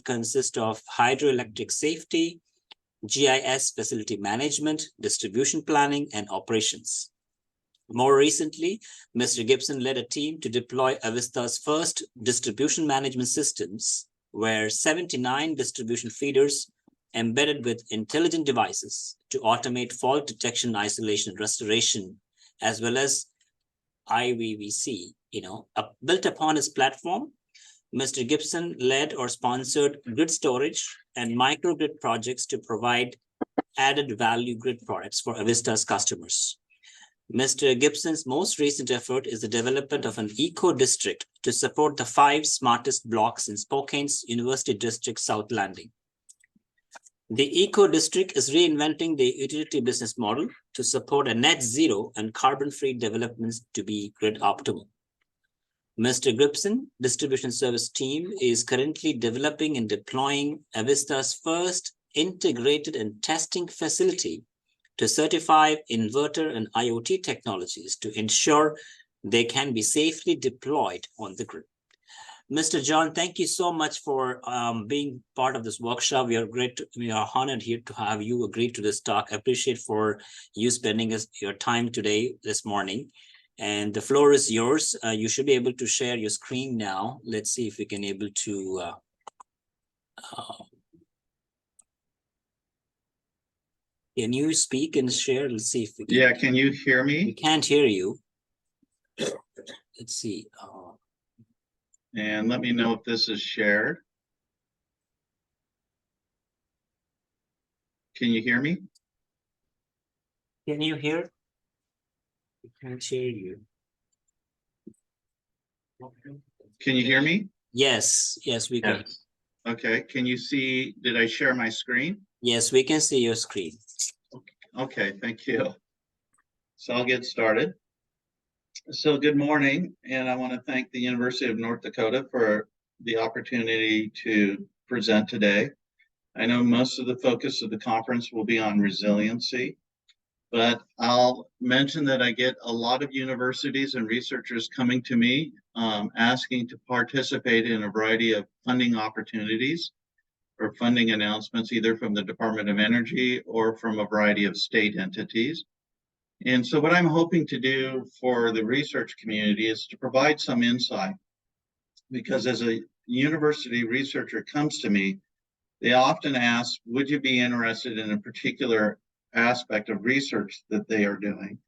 consist of hydroelectric safety, GIS facility management, distribution planning, and operations. More recently, Mr. Gibson led a team to deploy Avista's first distribution management systems, where 79 distribution feeders embedded with intelligent devices to automate fault detection, isolation, and restoration, as well as IVVC. Built upon his platform, Mr. Gibson led or sponsored grid storage and microgrid projects to provide added value grid products for Avista's customers. Mr. Gibson's most recent effort is the development of an eco-district to support the 5 smartest blocks in Spokane's University District South Landing. The eco-district is reinventing the utility business model to support a net zero and carbon-free developments to be grid optimal. Mr. Gibson distribution service team is currently developing and deploying Avista's first integrated and testing facility to certify inverter and IoT technologies to ensure they can be safely deployed on the grid. Mr. John, thank you so much for being part of this workshop. We are honored here to have you agree to this talk. I appreciate for you spending your time today, this morning. And the floor is yours. You should be able to share your screen now. Let's see if we can able to can you speak and share? Let's see if we can. Yeah, can you hear me? We can't hear you. Let's see. And let me know if this is shared. Can you hear me? Can you hear? We can't hear you. Can you hear me? Yes, we can. Yes. Okay, can you see, did I share my screen? Yes, we can see your screen. Okay, thank you. So I'll get started. So good morning, and I want to thank the University of North Dakota for the opportunity to present today. I know most of the focus of the conference will be on resiliency, but I'll mention that I get a lot of universities and researchers coming to me asking to participate in a variety of funding opportunities or funding announcements, either from the Department of Energy or from a variety of state entities. And so what I'm hoping to do for the research community is to provide some insight, because as a university researcher comes to me, they often ask, would you be interested in a particular aspect of research that they are doing?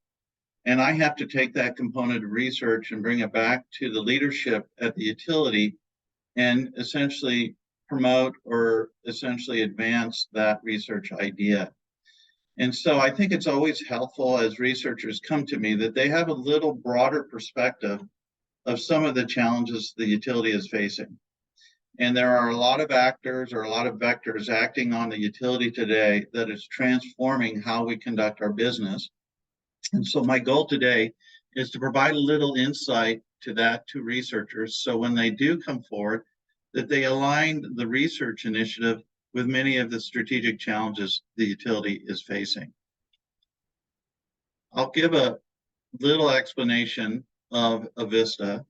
And I have to take that component of research and bring it back to the leadership at the utility and essentially promote or essentially advance that research idea. And so I think it's always helpful as researchers come to me that they have a little broader perspective of some of the challenges the utility is facing. And there are a lot of actors or a lot of vectors acting on the utility today that is transforming how we conduct our business. And so my goal today is to provide a little insight to that to researchers, so when they do come forward, that they align the research initiative with many of the strategic challenges the utility is facing. I'll give a little explanation of Avista.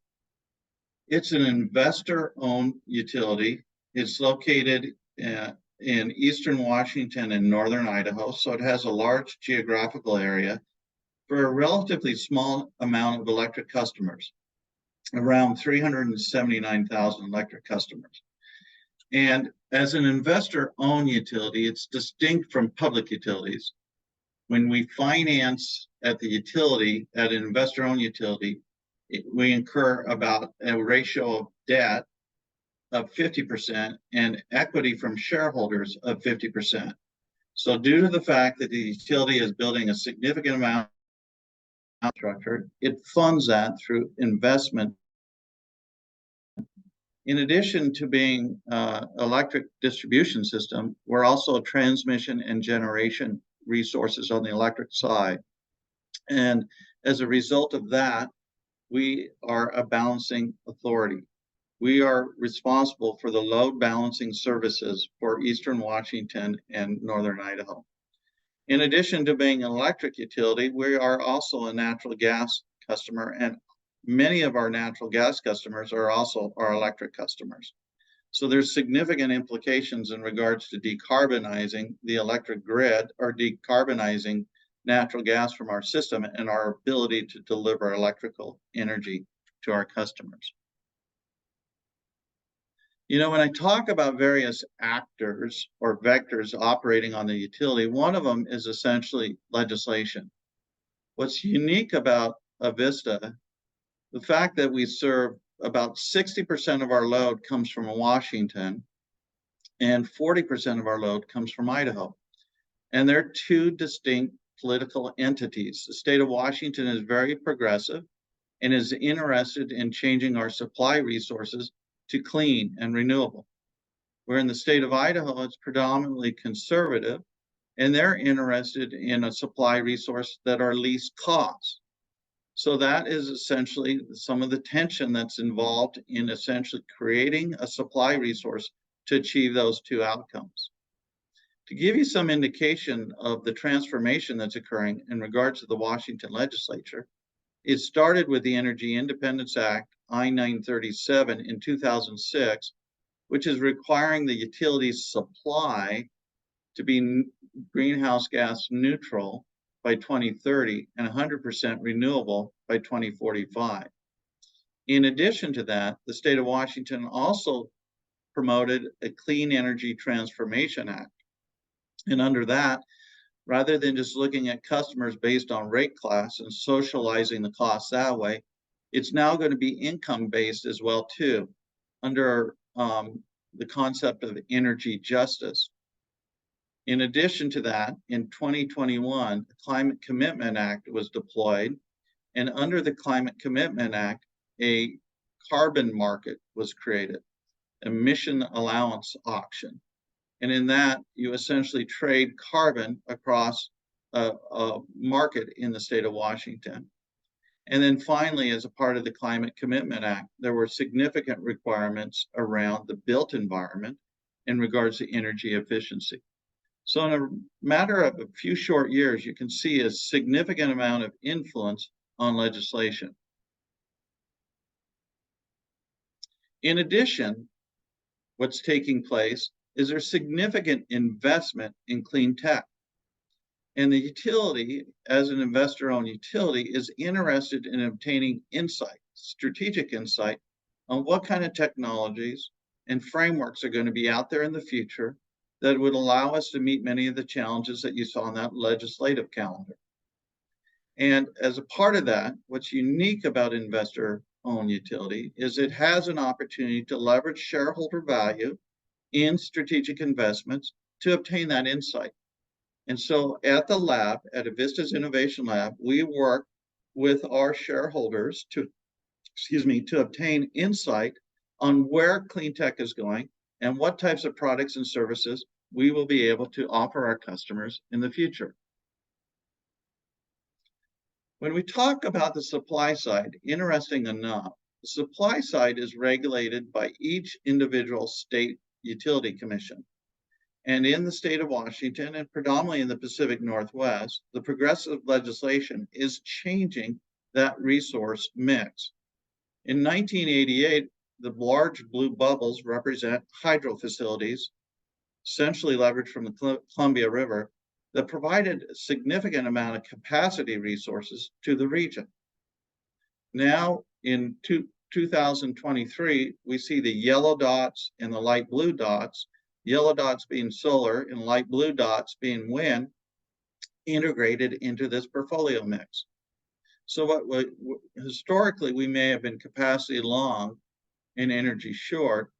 It's an investor-owned utility. It's located in eastern Washington and northern Idaho, so it has a large geographical area for a relatively small amount of electric customers, around 379,000 electric customers. And as an investor-owned utility, it's distinct from public utilities. When we finance at the utility, at an investor-owned utility, we incur about a ratio of debt of 50% and equity from shareholders of 50%. So due to the fact that the utility is building a significant amount of infrastructure, it funds that through investment. In addition to being electric distribution system, we're also transmission and generation resources on the electric side. And as a result of that, we are a balancing authority. We are responsible for the load balancing services for Eastern Washington and Northern Idaho. In addition to being an electric utility, we are also a natural gas customer, and many of our natural gas customers are also our electric customers. So there's significant implications in regards to decarbonizing the electric grid or decarbonizing natural gas from our system and our ability to deliver electrical energy to our customers. You know, when I talk about various actors or vectors operating on the utility, one of them is essentially legislation. What's unique about Avista, the fact that we serve about 60% of our load comes from Washington and 40% of our load comes from Idaho. And they're two distinct political entities. The state of Washington is very progressive and is interested in changing our supply resources to clean and renewable. Where in the state of Idaho, it's predominantly conservative, and they're interested in a supply resource that are least cost. So that is essentially some of the tension that's involved in essentially creating a supply resource to achieve those two outcomes. To give you some indication of the transformation that's occurring in regards to the Washington legislature, it started with the Energy Independence Act, I-937 in 2006, which is requiring the utilities supply to be greenhouse gas neutral by 2030 and 100% renewable by 2045. In addition to that, the state of Washington also promoted a Clean Energy Transformation Act. And under that, rather than just looking at customers based on rate class and socializing the costs that way, it's now going to be income-based as well too, under the concept of energy justice. In addition to that, in 2021, the Climate Commitment Act was deployed, and under the Climate Commitment Act, a carbon market was created, emission allowance auction. And in that, you essentially trade carbon across a market in the state of Washington. And then finally, as a part of the Climate Commitment Act, there were significant requirements around the built environment in regards to energy efficiency. So in a matter of a few short years, you can see a significant amount of influence on legislation. In addition, what's taking place is there's significant investment in clean tech. And the utility, as an investor-owned utility, is interested in obtaining insight, strategic insight, on what kind of technologies and frameworks are going to be out there in the future that would allow us to meet many of the challenges that you saw on that legislative calendar. And as a part of that, what's unique about investor-owned utility is it has an opportunity to leverage shareholder value in strategic investments to obtain that insight. And so at the lab, at Avista's Innovation Lab, we work with our shareholders to obtain insight on where clean tech is going and what types of products and services we will be able to offer our customers in the future. When we talk about the supply side, interesting enough, the supply side is regulated by each individual state utility commission. And in the state of Washington, and predominantly in the Pacific Northwest, the progressive legislation is changing that resource mix. In 1988, the large blue bubbles represent hydro facilities, essentially leveraged from the Columbia River, that provided a significant amount of capacity resources to the region. Now, in 2023, we see the yellow dots and the light blue dots, yellow dots being solar and light blue dots being wind, integrated into this portfolio mix. So what historically we may have been capacity long and energy short.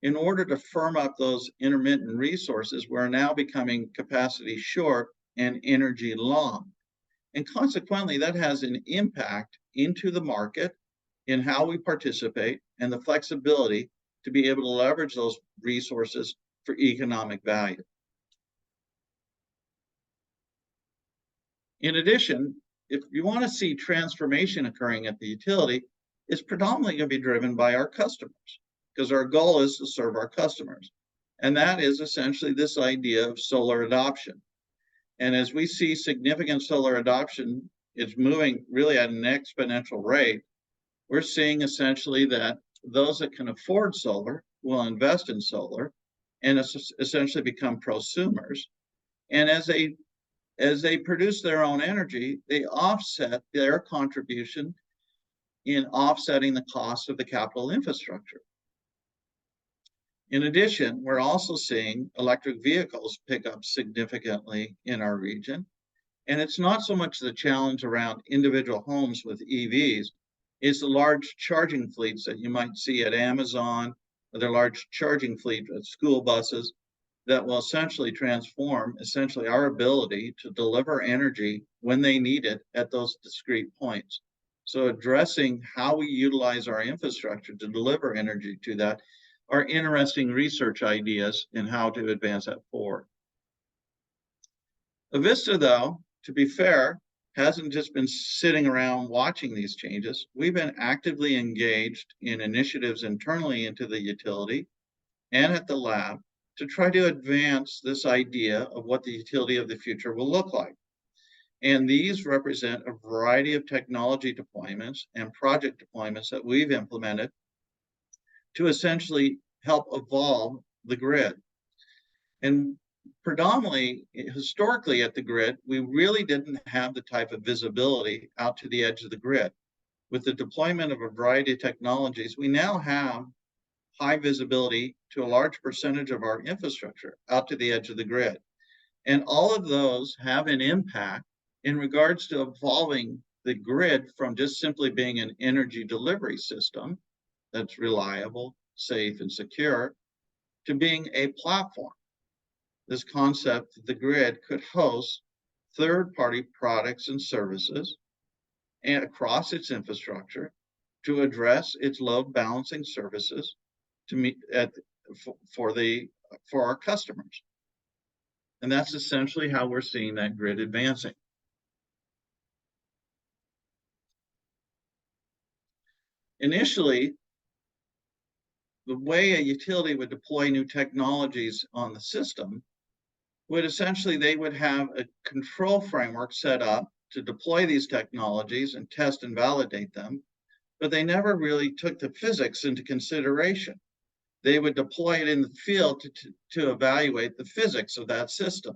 In order to firm up those intermittent resources, we're now becoming capacity short and energy long. And consequently, that has an impact into the market in how we participate and the flexibility to be able to leverage those resources for economic value. In addition, if you want to see transformation occurring at the utility, it's predominantly going to be driven by our customers, because our goal is to serve our customers. And that is essentially this idea of solar adoption. And as we see significant solar adoption, it's moving really at an exponential rate. We're seeing essentially that those that can afford solar will invest in solar and essentially become prosumers. And as they produce their own energy, they offset their contribution in offsetting the cost of the capital infrastructure. In addition, we're also seeing electric vehicles pick up significantly in our region. And it's not so much the challenge around individual homes with EVs, it's the large charging fleets that you might see at Amazon, or the large charging fleet at school buses that will essentially transform our ability to deliver energy when they need it at those discrete points. So addressing how we utilize our infrastructure to deliver energy to that are interesting research ideas in how to advance that forward. Avista, though, to be fair, hasn't just been sitting around watching these changes. We've been actively engaged in initiatives internally into the utility and at the lab to try to advance this idea of what the utility of the future will look like. And these represent a variety of technology deployments and project deployments that we've implemented to essentially help evolve the grid. And predominantly, historically at the grid, we really didn't have the type of visibility out to the edge of the grid. With the deployment of a variety of technologies, we now have high visibility to a large percentage of our infrastructure out to the edge of the grid. And all of those have an impact in regards to evolving the grid from just simply being an energy delivery system that's reliable, safe, and secure to being a platform. This concept that the grid could host third-party products and services and across its infrastructure to address its load balancing services to meet for our customers. And that's essentially how we're seeing that grid advancing. Initially, the way a utility would deploy new technologies on the system would essentially, they would have a control framework set up to deploy these technologies and test and validate them, but they never really took the physics into consideration. They would deploy it in the field to evaluate the physics of that system.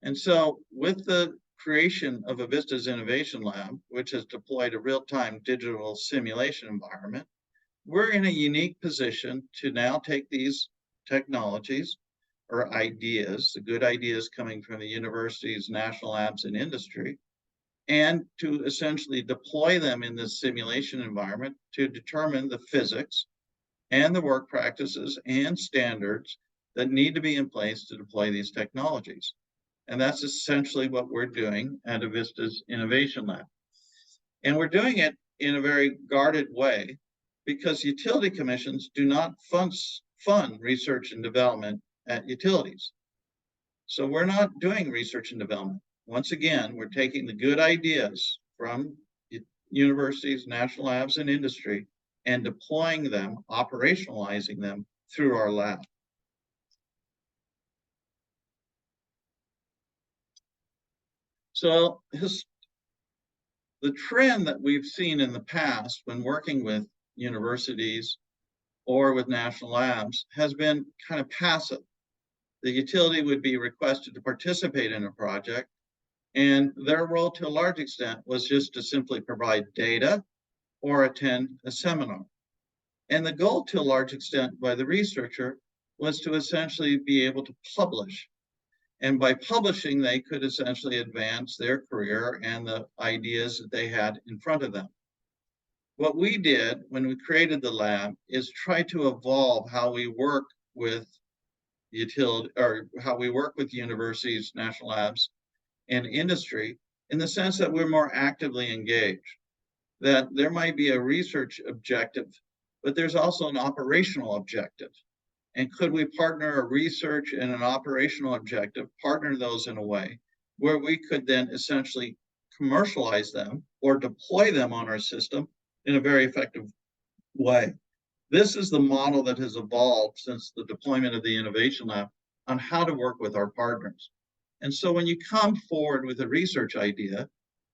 And so with the creation of Avista's Innovation Lab, which has deployed a real-time digital simulation environment, we're in a unique position to now take these technologies or ideas, the good ideas coming from the universities, national labs, and industry, and to essentially deploy them in this simulation environment to determine the physics and the work practices and standards that need to be in place to deploy these technologies. And that's essentially what we're doing at Avista's Innovation Lab. And we're doing it in a very guarded way because utility commissions do not fund research and development at utilities. So we're not doing research and development. Once again, we're taking the good ideas from universities, national labs, and industry and deploying them, operationalizing them through our lab. So the trend that we've seen in the past when working with universities or with national labs has been kind of passive. The utility would be requested to participate in a project, and their role to a large extent was just to simply provide data or attend a seminar. And the goal to a large extent by the researcher was to essentially be able to publish. And by publishing, they could essentially advance their career and the ideas that they had in front of them. What we did when we created the lab is try to evolve how we work with utility, or how we work with universities, national labs, and industry, in the sense that we're more actively engaged. That there might be a research objective, but there's also an operational objective. And could we partner a research and an operational objective, partner those in a way where we could then essentially commercialize them or deploy them on our system in a very effective way? This is the model that has evolved since the deployment of the Innovation Lab on how to work with our partners. And so when you come forward with a research idea,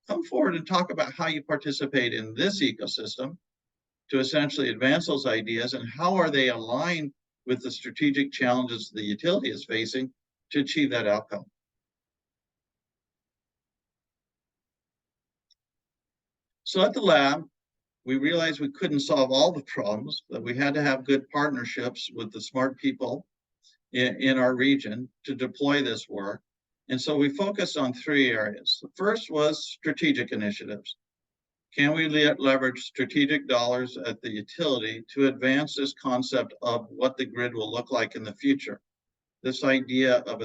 come forward and talk about how you participate in this ecosystem to essentially advance those ideas and how are they aligned with the strategic challenges the utility is facing to achieve that outcome. So at the lab, we realized we couldn't solve all the problems, but we had to have good partnerships with the smart people in our region to deploy this work. And so we focused on 3 areas. The first was strategic initiatives. Can we leverage strategic dollars at the utility to advance this concept of what the grid will look like in the future? This idea of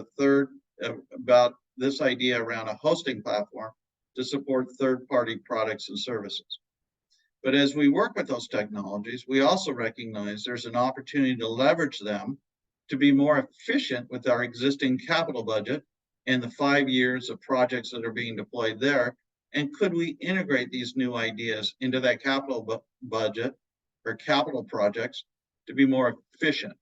this idea around a hosting platform to support third-party products and services. But as we work with those technologies, we also recognize there's an opportunity to leverage them to be more efficient with our existing capital budget and the 5 years of projects that are being deployed there. And could we integrate these new ideas into that capital budget or capital projects to be more efficient?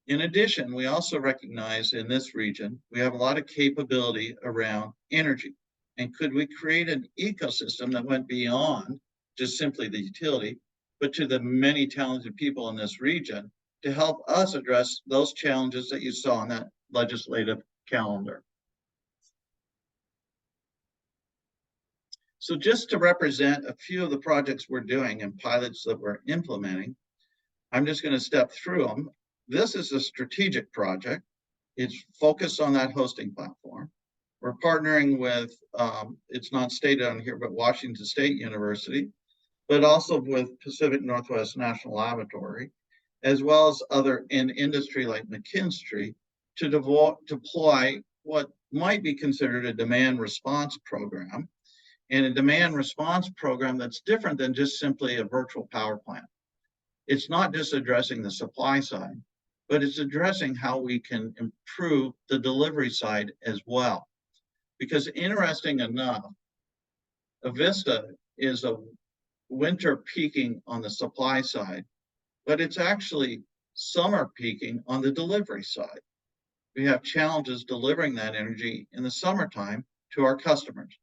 In addition, we also recognize in this region, we have a lot of capability around energy. And could we create an ecosystem that went beyond just simply the utility, but to the many talented people in this region to help us address those challenges that you saw on that legislative calendar? So just to represent a few of the projects we're doing and pilots that we're implementing, I'm just going to step through them. This is a strategic project. It's focused on that hosting platform. We're partnering with, it's not stated on here, but Washington State University, but also with Pacific Northwest National Laboratory, as well as other in industry like McKinstry, to deploy what might be considered a demand response program, and a demand response program that's different than just simply a virtual power plant. It's not just addressing the supply side, but it's addressing how we can improve the delivery side as well. Because interesting enough, Avista is a winter peaking on the supply side, but it's actually summer peaking on the delivery side. We have challenges delivering that energy in the summertime to our customers.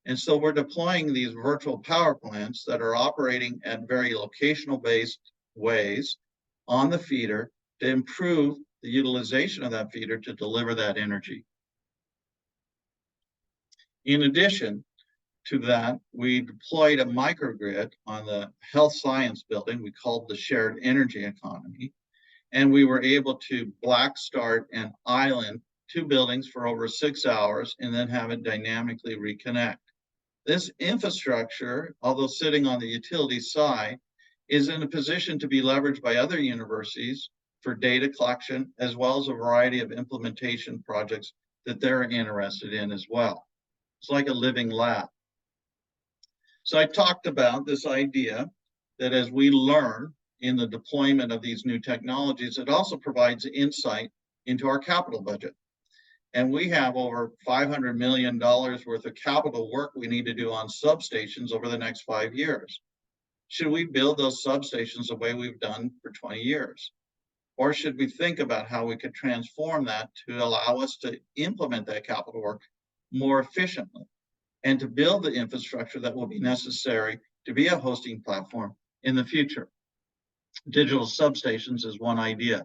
And so we're deploying these virtual power plants that are operating at very locational based ways on the feeder to improve the utilization of that feeder to deliver that energy. In addition to that, we deployed a microgrid on the health science building we called the shared energy economy. And we were able to black start and island 2 buildings for over 6 hours and then have it dynamically reconnect. This infrastructure, although sitting on the utility side, is in a position to be leveraged by other universities for data collection, as well as a variety of implementation projects that they're interested in as well. It's like a living lab. So I talked about this idea that as we learn in the deployment of these new technologies, it also provides insight into our capital budget. And we have over $500 million worth of capital work we need to do on substations over the next 5 years. Should we build those substations the way we've done for 20 years? Or should we think about how we could transform that to allow us to implement that capital work more efficiently and to build the infrastructure that will be necessary to be a hosting platform in the future? Digital substations is one idea.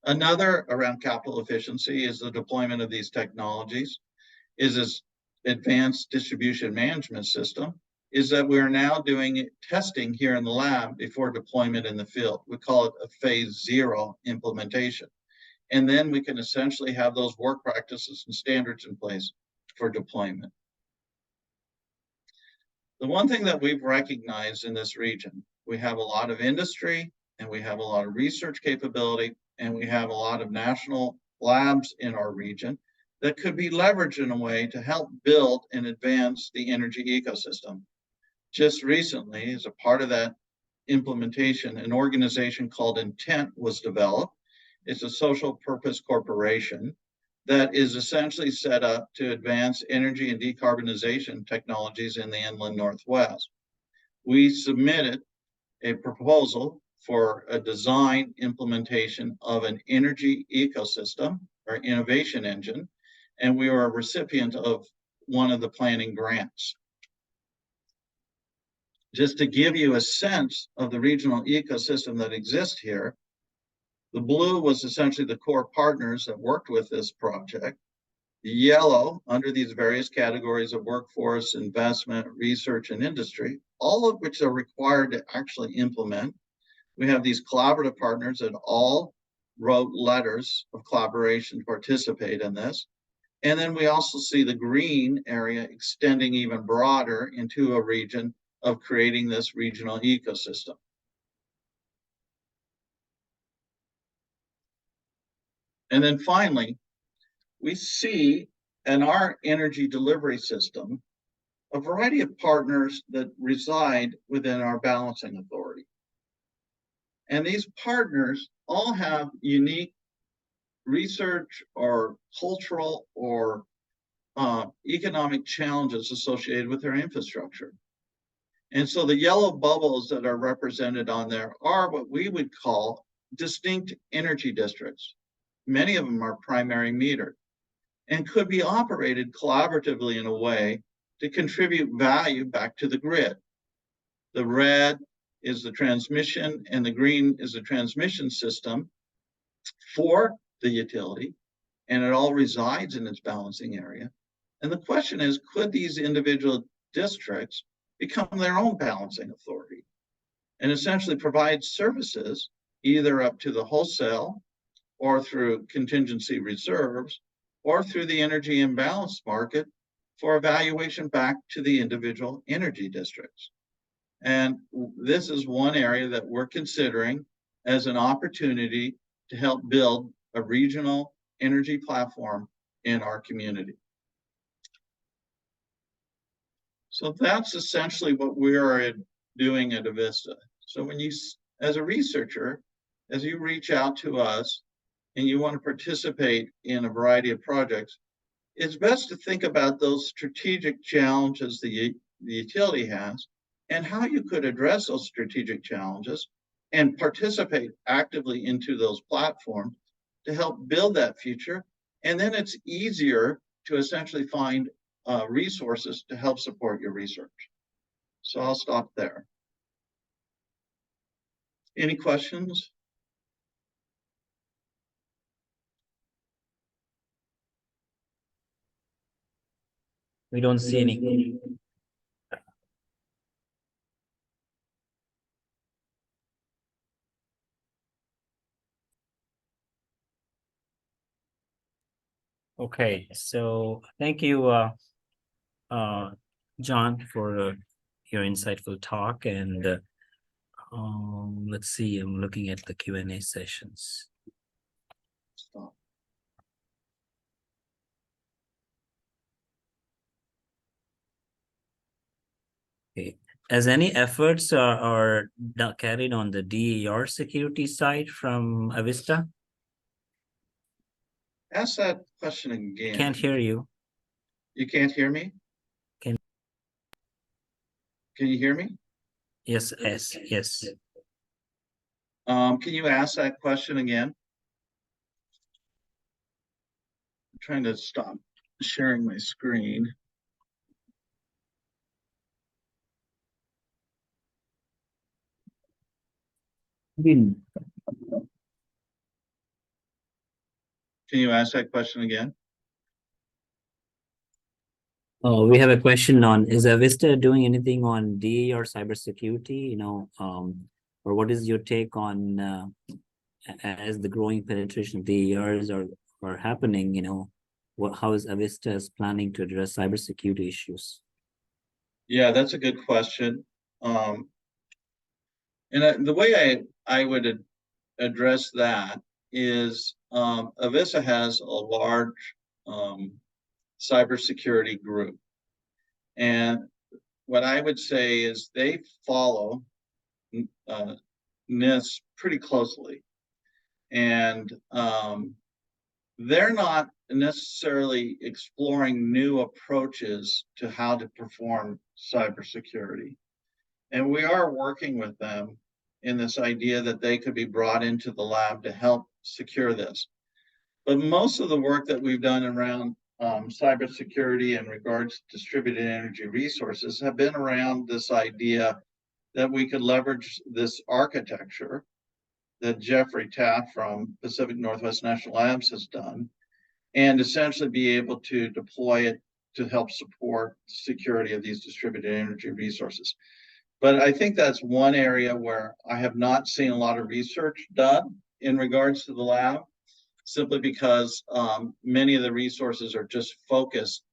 Another around capital efficiency is the deployment of these technologies, is this advanced distribution management system, is that we're now doing testing here in the lab before deployment in the field. We call it a phase 0 implementation. And then we can essentially have those work practices and standards in place for deployment. The one thing that we've recognized in this region, we have a lot of industry and we have a lot of research capability and we have a lot of national labs in our region that could be leveraged in a way to help build and advance the energy ecosystem. Just recently, as a part of that implementation, an organization called Intent was developed. It's a social purpose corporation that is essentially set up to advance energy and decarbonization technologies in the inland Northwest. We submitted a proposal for a design implementation of an energy ecosystem or innovation engine, and we were a recipient of one of the planning grants. Just to give you a sense of the regional ecosystem that exists here, The blue was essentially the core partners that worked with this project. The yellow, under these various categories of workforce, investment, research, and industry, all of which are required to actually implement. We have these collaborative partners that all wrote letters of collaboration to participate in this. And then we also see the green area extending even broader into a region of creating this regional ecosystem. And then finally, we see in our energy delivery system a variety of partners that reside within our balancing authority. And these partners all have unique research or cultural or economic challenges associated with their infrastructure. And so the yellow bubbles that are represented on there are what we would call distinct energy districts. Many of them are primary metered and could be operated collaboratively in a way to contribute value back to the grid. The red is the transmission and the green is the transmission system for the utility, and it all resides in its balancing area. And the question is, could these individual districts become their own balancing authority and essentially provide services either up to the wholesale or through contingency reserves or through the energy imbalance market for evaluation back to the individual energy districts? And this is one area that we're considering as an opportunity to help build a regional energy platform in our community. So that's essentially what we are doing at Avista. So when you, as a researcher, as you reach out to us and you want to participate in a variety of projects, it's best to think about those strategic challenges the utility has and how you could address those strategic challenges and participate actively into those platforms to help build that future. And then it's easier to essentially find resources to help support your research. So I'll stop there. Any questions? We don't see any. Okay, so thank you, John, for your insightful talk. And let's see, I'm looking at the Q&A sessions. Stop. Okay. As any efforts are carried on the DER security side from Avista? Ask that question again. I can't hear you. You can't hear me? Can you hear me? Yes, yes. Can you ask that question again? I'm trying to stop sharing my screen. Can you ask that question again? Oh, we have a question on, is Avista doing anything on DER cybersecurity, or what is your take on as the growing penetration of DERs are happening, how is Avista planning to address cybersecurity issues? Yeah, that's a good question. And the way I would address that is Avista has a large cybersecurity group. And what I would say is they follow NIST pretty closely. And they're not necessarily exploring new approaches to how to perform cybersecurity. And we are working with them in this idea that they could be brought into the lab to help secure this. But most of the work that we've done around cybersecurity in regards to distributed energy resources have been around this idea that we could leverage this architecture that Jeffrey Taft from Pacific Northwest National Labs has done, and essentially be able to deploy it to help support the security of these distributed energy resources. But I think that's one area where I have not seen a lot of research done in regards to the lab, simply because many of the resources are just focused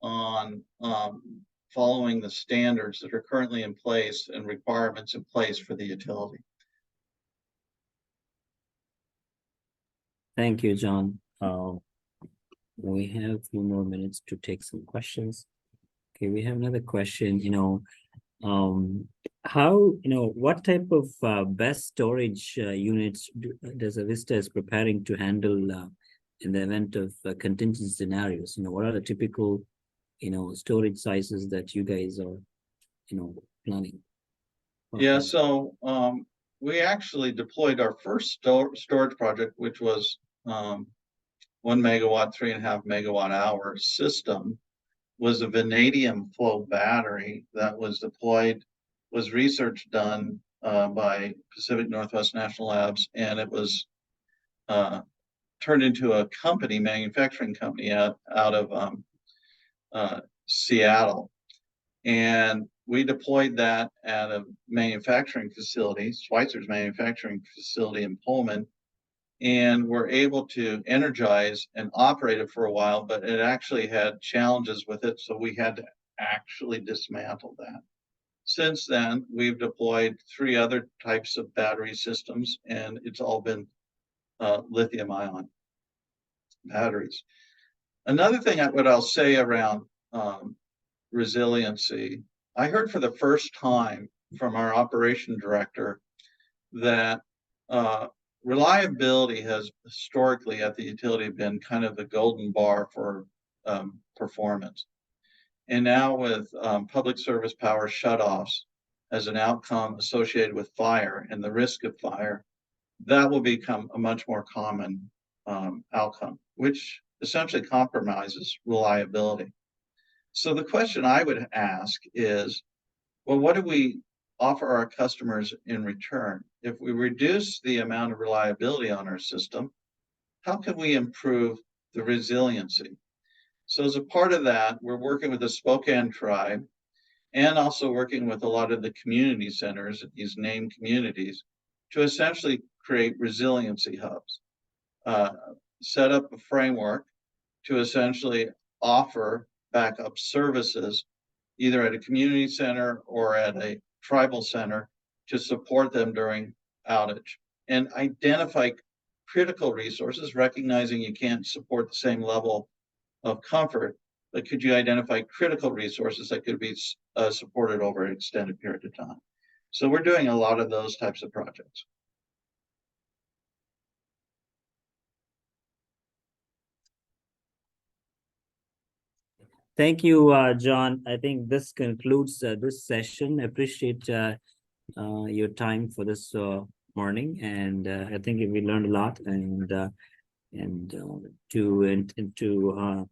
on following the standards that are currently in place and requirements in place for the utility. Thank you, John. We have a few more minutes to take some questions. Okay, we have another question. What type of best storage units does Avista is preparing to handle in the event of contingency scenarios? What are the typical storage sizes that you guys are planning? Yeah, so we actually deployed our first storage project, which was 1 megawatt, 3.5 megawatt hour system, was a vanadium flow battery that was deployed, was research done by Pacific Northwest National Labs, and it was turned into a company, manufacturing company out of Seattle. And we deployed that at a manufacturing facility, Schweitzer's manufacturing facility in Pullman, and were able to energize and operate it for a while, but it actually had challenges with it, so we had to actually dismantle that. Since then, we've deployed 3 other types of battery systems, and it's all been lithium-ion batteries. Another thing what I'll say around resiliency, I heard for the first time from our operation director that reliability has historically at the utility been kind of the golden bar for performance. And now with public service power shutoffs as an outcome associated with fire and the risk of fire, that will become a much more common outcome, which essentially compromises reliability. So the question I would ask is, well, what do we offer our customers in return? If we reduce the amount of reliability on our system, how can we improve the resiliency? So as a part of that, we're working with the Spokane tribe and also working with a lot of the community centers, these named communities, to essentially create resiliency hubs, set up a framework to essentially offer backup services, either at a community center or at a tribal center, to support them during outage, and identify critical resources, recognizing you can't support the same level of comfort, but could you identify critical resources that could be supported over an extended period of time? So we're doing a lot of those types of projects. Thank you, John. I think this concludes this session. I appreciate your time for this morning, and I think we learned a lot. And to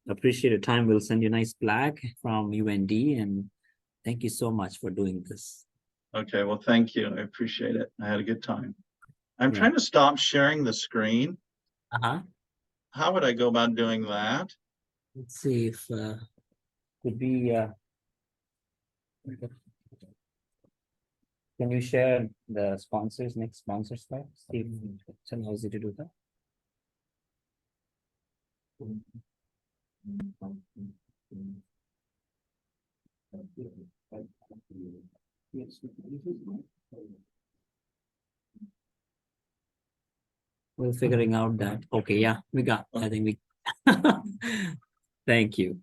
appreciate your time, we'll send you a nice plaque from UND. And thank you so much for doing this. Okay, well, thank you. I appreciate it. I had a good time. I'm trying to stop sharing the screen. How would I go about doing that? Let's see if could be. Can you share the sponsors, next sponsor slide? See if it allows you to do that. We're figuring out that. Okay, yeah, we got. I think we. Thank you.